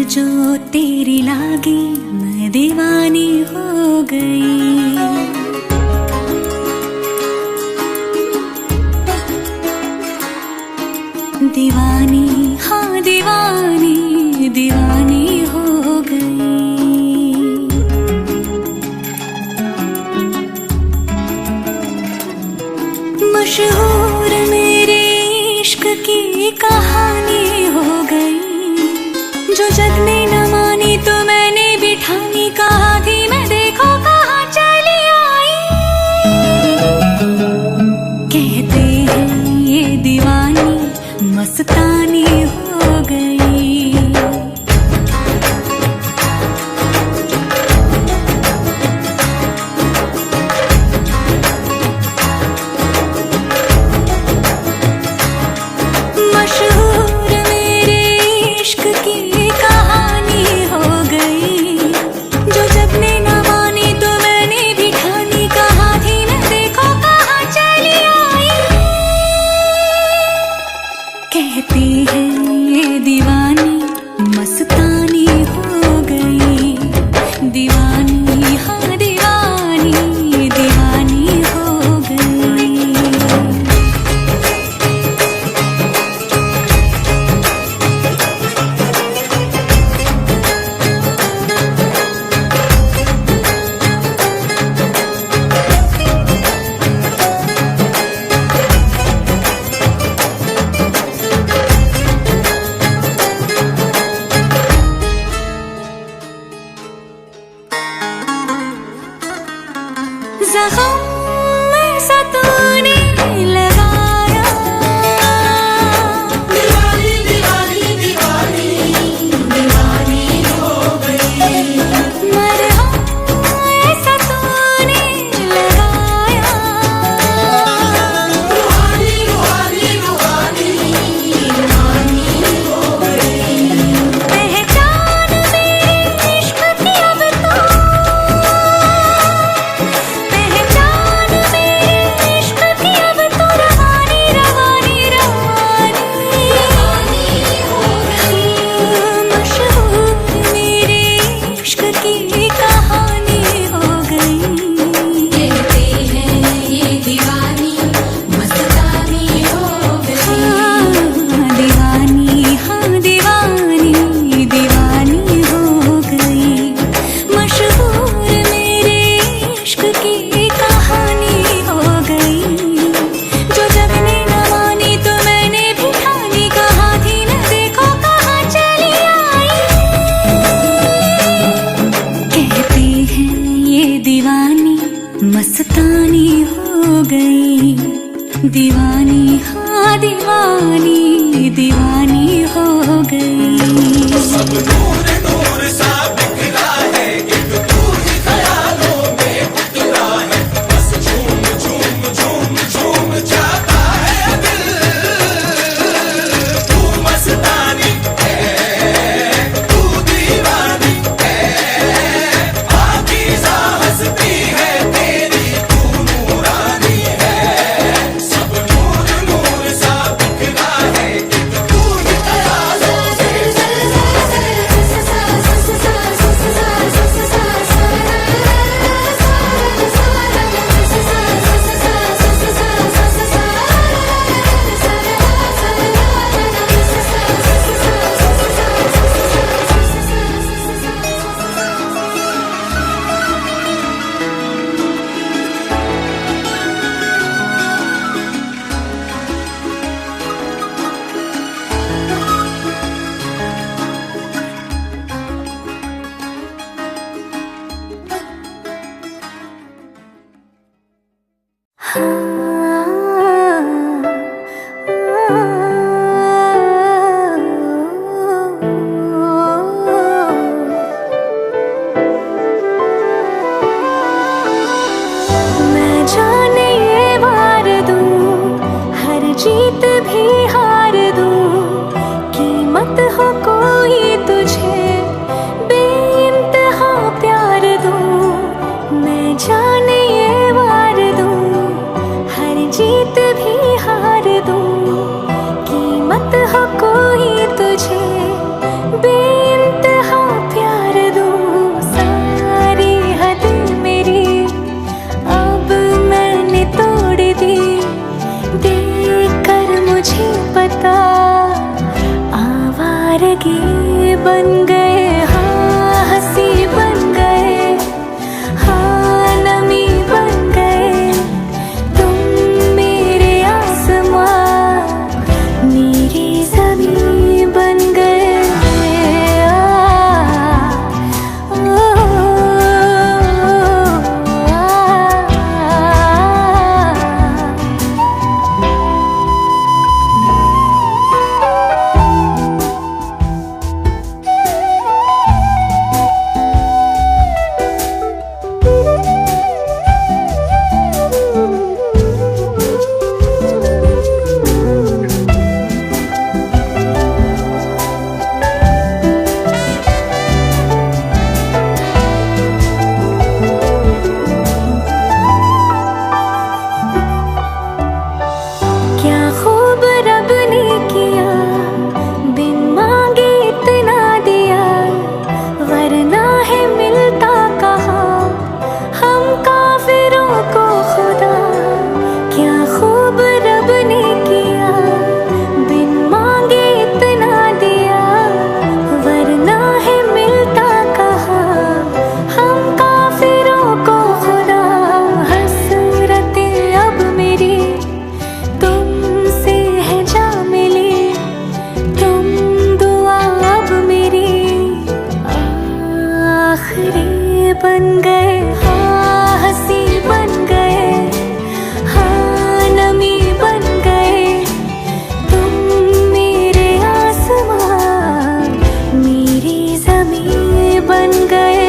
जो तेरी लागी मैं दीवानी हो गई। दीवानी हाँ दीवानी दीवानी हो गई। मशहूर मेरे इश्क की कहानी हो गई। जो जग ने न मानी तो मैंने भी ठानी, कहा थी मैं देखो कहाँ चली आई। कहते हैं ये दीवानी मस्तानी हो गई। मशहूर मेरे इश्क की कहानी हो गई। जो जब ने न मानी तो मैंने भी ठानी, कहा थी मैं देखो कहाँ चली आई। कहते हैं ये दीवानी मस्तानी हो गई। दीवानी हाँ दीवानी दीवानी हो गई। ज़ख़्म ऐसा तूने लगाया। दीवानी दीवानी दीवानी दीवानी हो गई। मरहम ऐसा तूने लगाया। रूहानी रूहानी रूहानी रूहानी हो गई। पहचान मेरे इश्क की अब तो मस्तानी हो गई। दीवानी हाँ दीवानी दीवानी हो गई। सब नूर नूर सा बिखरा है, एक तू ही ख्यालों में उतरा है। बस झूम झूम झूम झूम जाता है दिल। तू मस्तानी है, तू दीवानी है, पाकीज़ा हस्ती है तेरी, तू नूरानी है। सब नूर नूर सा बिखरा है, एक तू ही ख्यालों जाने ये वार दूं, बन गए, हाँ हंसी बन गए, हाँ नमी बन गए, तुम मेरे आसमां मेरी ज़मीं बन गए। क्या खूब रब ने किया, बिन मांगे इतना दिया, वरना है मिलता कहाँ हम काफिरों को खुदा। क्या खूब रब ने किया, बिन मांगे इतना दिया, वरना है मिलता कहाँ हम काफिरों को खुदा। हसरतें अब मेरी तुमसे है जा मिली, तुम दुआ अब मेरी आखिरी बन गए, हाँ हंसी बन गए, हाँ नमी बन गए, तुम मेरे आसमां मेरी ज़मीं बन गए।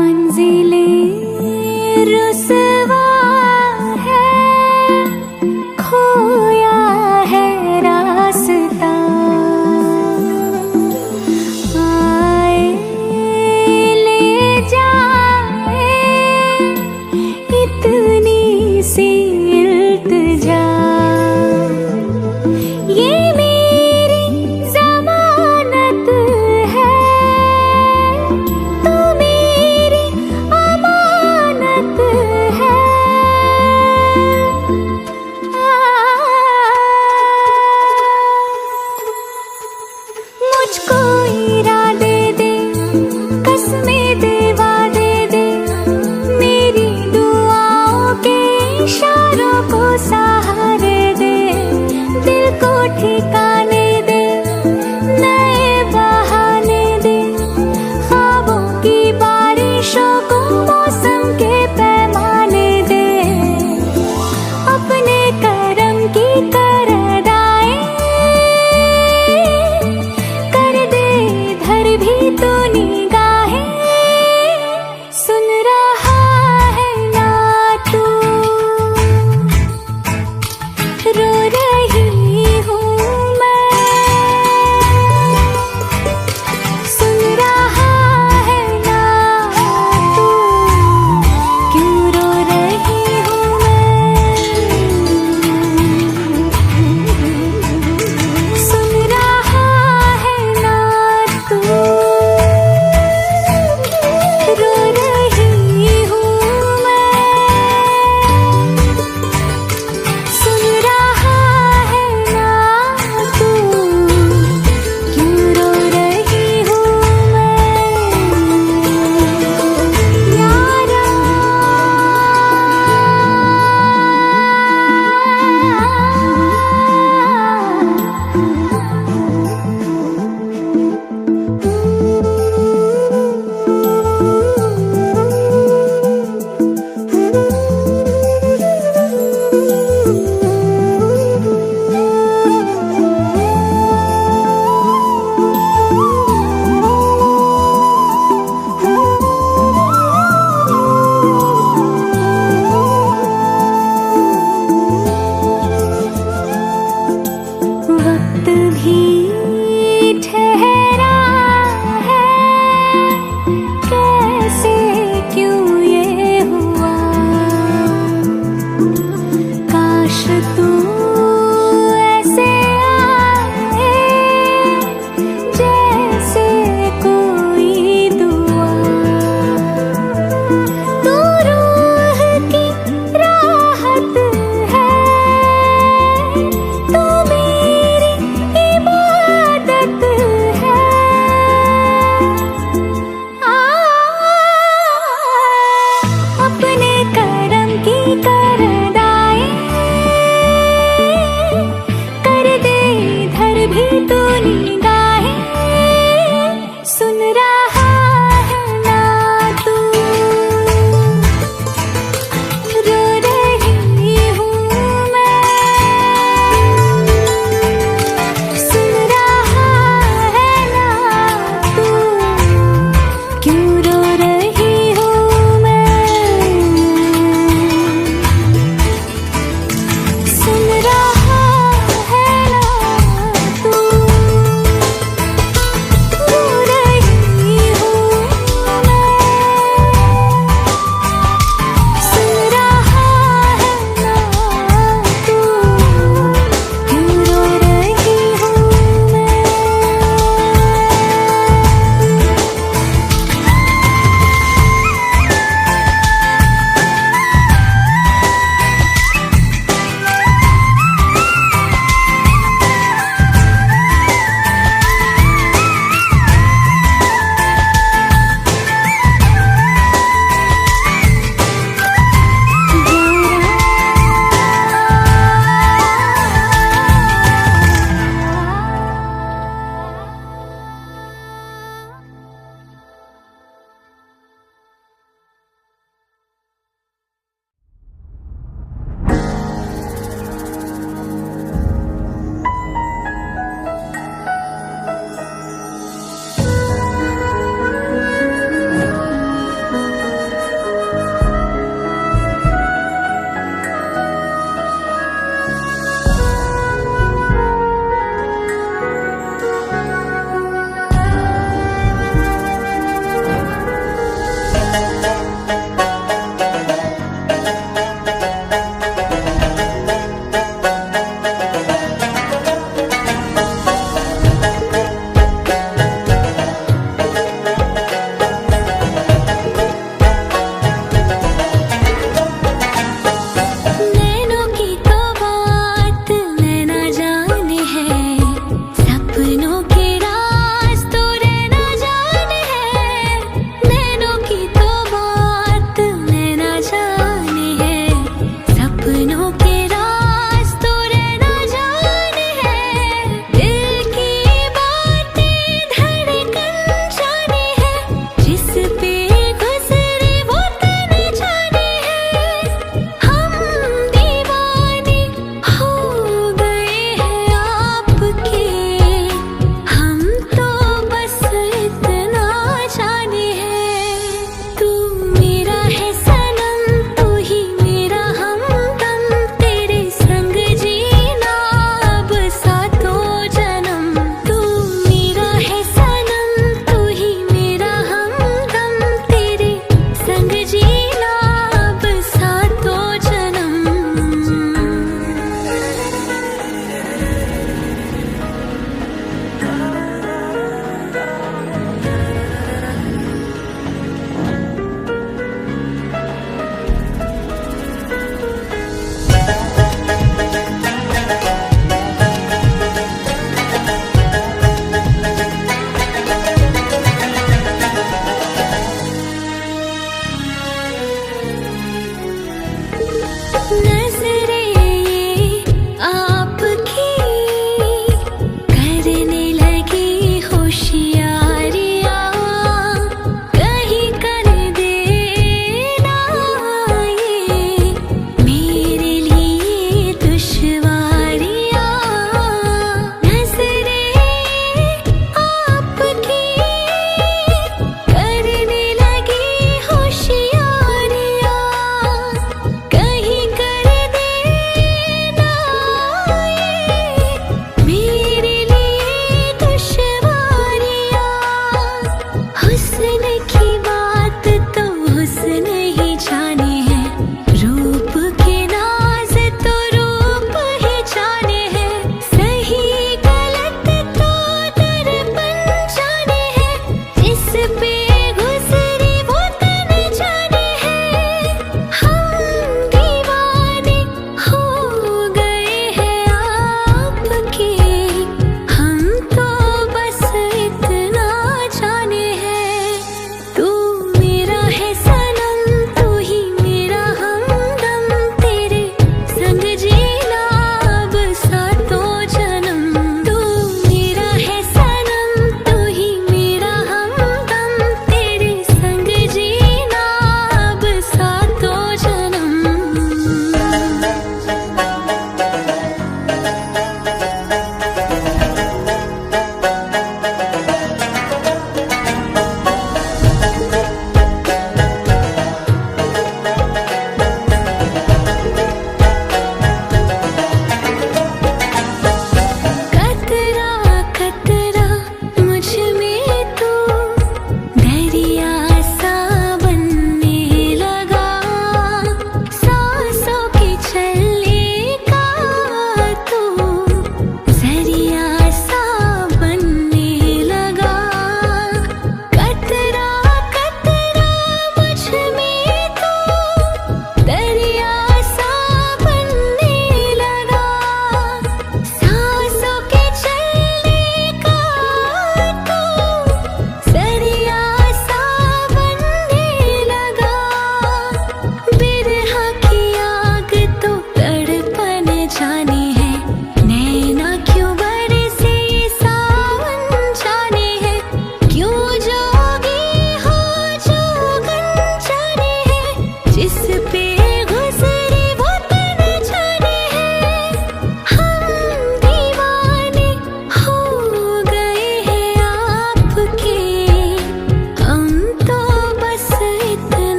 मंजिलें रुस